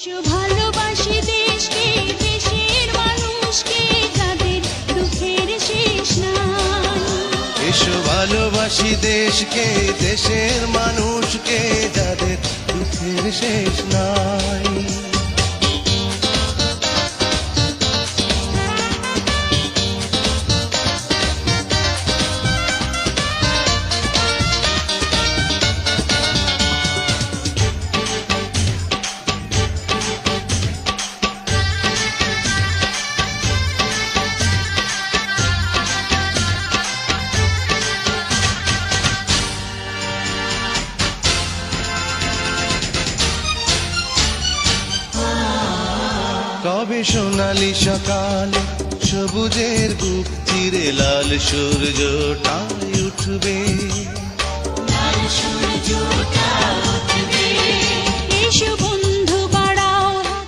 ভালোবাসি দেশকে, দেশের মানুষকে, যাদের দুঃখের শেষ নাই। এসো ভালোবাসি দেশকে, দেশের মানুষকে, যাদের দুঃখের শেষ নাই। কবে সোনালি সকালে সবুজের বুক চিরে লাল সূর্যটাই উঠবে, লাল সূর্যটা